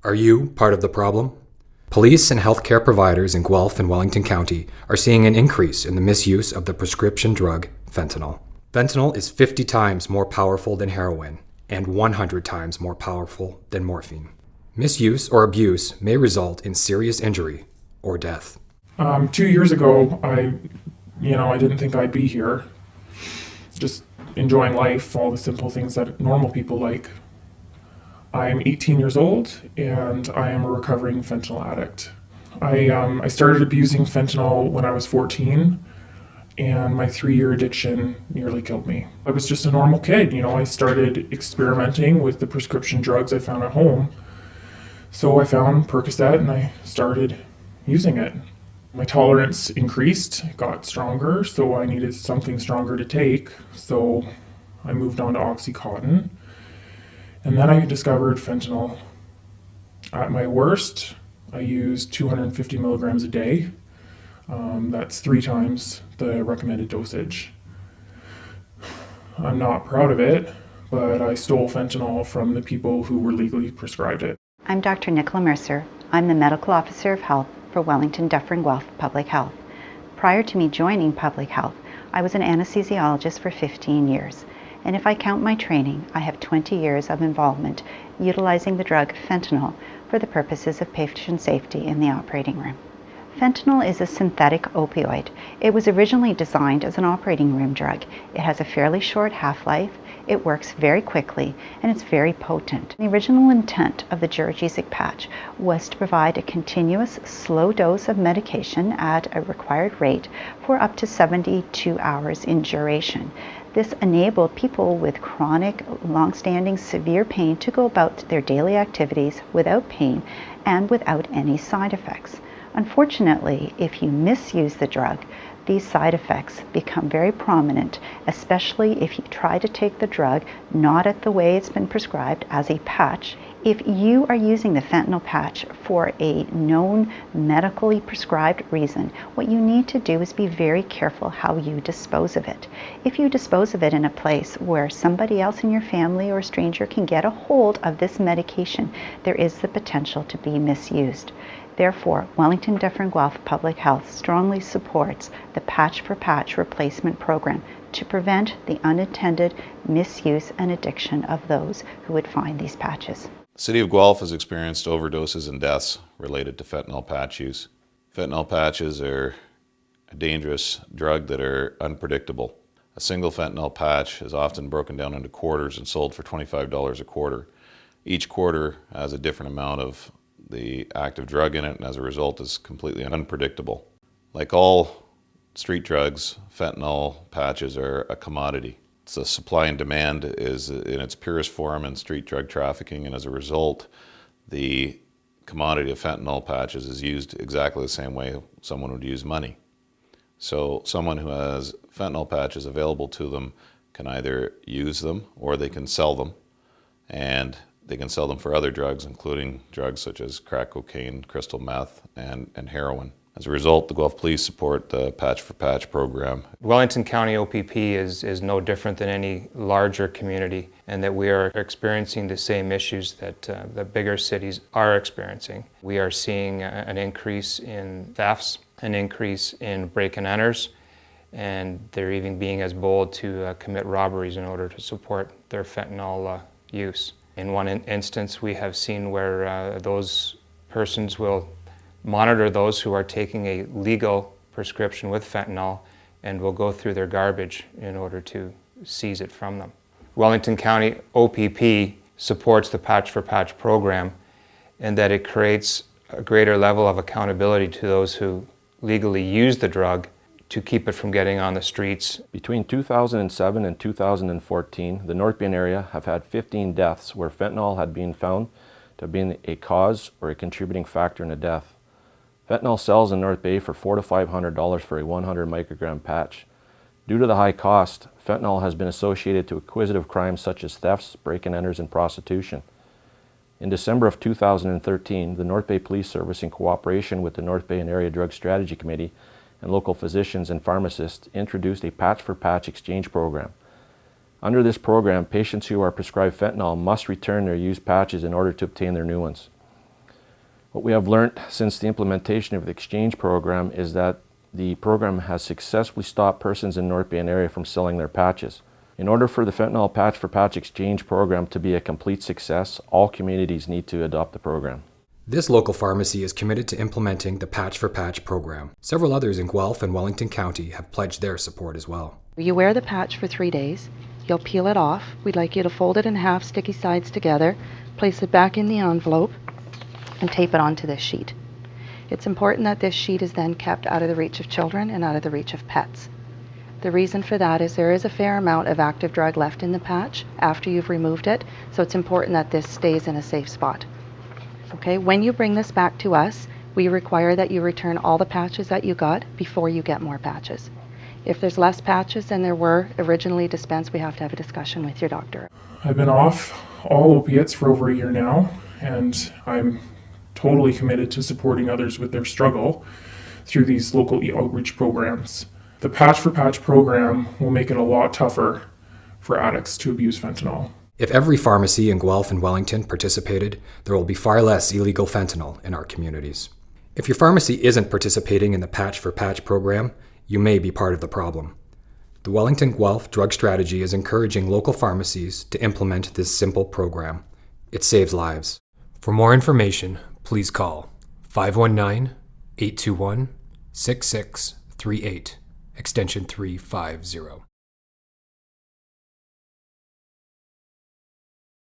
Are you part of the problem? Police and healthcare providers in Guelph and Wellington County are seeing an increase in the misuse of the prescription drug fentanyl. Fentanyl is 50 times more powerful than heroin and 100 times more powerful than morphine. Misuse or abuse may result in serious injury or death. 2 years ago, I didn't think I'd be here. Just enjoying life, all the simple things that normal people like. I'm 18 years old and I am a recovering fentanyl addict. I started abusing fentanyl when I was 14, and my 3-year addiction nearly killed me. I was just a normal kid, I started experimenting with the prescription drugs I found at home. So I found Percocet and I started using it. My tolerance increased, got stronger, so I needed something stronger to take. So I moved on to Oxycontin. And then I discovered fentanyl. At my worst, I used 250 milligrams a day. That's 3 times the recommended dosage. I'm not proud of it, but I stole fentanyl from the people who were legally prescribed it. I'm Dr. Nicola Mercer. I'm the Medical Officer of Health for Wellington Guelph Public Health. Prior to me joining Public Health, I was an anesthesiologist for 15 years. And if I count my training, I have 20 years of involvement utilizing the drug fentanyl for the purposes of patient safety in the operating room. Fentanyl is a synthetic opioid. It was originally designed as an operating room drug. It has a fairly short half-life, it works very quickly, and it's very potent. The original intent of the Duragesic patch was to provide a continuous, slow dose of medication at a required rate for up to 72 hours in duration. This enabled people with chronic, long-standing, severe pain to go about their daily activities without pain and without any side effects. Unfortunately, if you misuse the drug, these side effects become very prominent, especially if you try to take the drug not at the way it's been prescribed as a patch. If you are using the fentanyl patch for a known medically prescribed reason, what you need to do is be very careful how you dispose of it. If you dispose of it in a place where somebody else in your family or a stranger can get a hold of this medication, there is the potential to be misused. Therefore, Wellington Guelph Public Health strongly supports the patch-for-patch replacement program to prevent the unintended misuse and addiction of those who would find these patches. The City of Guelph has experienced overdoses and deaths related to fentanyl patch use. Fentanyl patches are a dangerous drug that are unpredictable. A single fentanyl patch is often broken down into quarters and sold for $25 a quarter. Each quarter has a different amount of the active drug in it, and as a result is completely unpredictable. Like all street drugs, fentanyl patches are a commodity. So supply and demand is in its purest form in street drug trafficking, and as a result, the commodity of fentanyl patches is used exactly the same way someone would use money. So someone who has fentanyl patches available to them can either use them or they can sell them, and they can sell them for other drugs, including drugs such as crack cocaine, crystal meth, and heroin. As a result, the Guelph Police support the Patch for Patch program. Wellington County OPP is no different than any larger community, and that we are experiencing the same issues that the bigger cities are experiencing. We are seeing an increase in thefts, an increase in break-and-enters, and they're even being as bold to commit robberies in order to support their fentanyl use. In one instance, we have seen where those persons will monitor those who are taking a legal prescription with fentanyl and will go through their garbage in order to seize it from them. Wellington County OPP supports the Patch for Patch program in that it creates a greater level of accountability to those who legally use the drug to keep it from getting on the streets. Between 2007 and 2014, the North Bay area have had 15 deaths where fentanyl had been found to have been a cause or a contributing factor in a death. Fentanyl sells in North Bay for $400 to $500 for a 100 microgram patch. Due to the high cost, fentanyl has been associated to acquisitive crimes such as thefts, break-and-enters, and prostitution. In December of 2013, the North Bay Police Service, in cooperation with the North Bay and Area Drug Strategy Committee and local physicians and pharmacists, introduced a patch-for-patch exchange program. Under this program, patients who are prescribed fentanyl must return their used patches in order to obtain their new ones. What we have learned since the implementation of the exchange program is that the program has successfully stopped persons in North Bay area from selling their patches. In order for the fentanyl patch for patch exchange program to be a complete success, all communities need to adopt the program. This local pharmacy is committed to implementing the Patch for Patch program. Several others in Guelph and Wellington County have pledged their support as well. You wear the patch for 3 days. You'll peel it off. We'd like you to fold it in half, sticky sides together, place it back in the envelope, and tape it onto this sheet. It's important that this sheet is then kept out of the reach of children and out of the reach of pets. The reason for that is there is a fair amount of active drug left in the patch after you've removed it, so it's important that this stays in a safe spot. Okay, when you bring this back to us, we require that you return all the patches that you got before you get more patches. If there's less patches than there were originally dispensed, we have to have a discussion with your doctor. I've been off all opiates for over a year now, and I'm totally committed to supporting others with their struggle through these local outreach programs. The Patch for Patch program will make it a lot tougher for addicts to abuse fentanyl. If every pharmacy in Guelph and Wellington participated, there will be far less illegal fentanyl in our communities. If your pharmacy isn't participating in the Patch for Patch program, you may be part of the problem. The Wellington Guelph Drug Strategy is encouraging local pharmacies to implement this simple program. It saves lives. For more information, please call 519-821-6638, extension 350.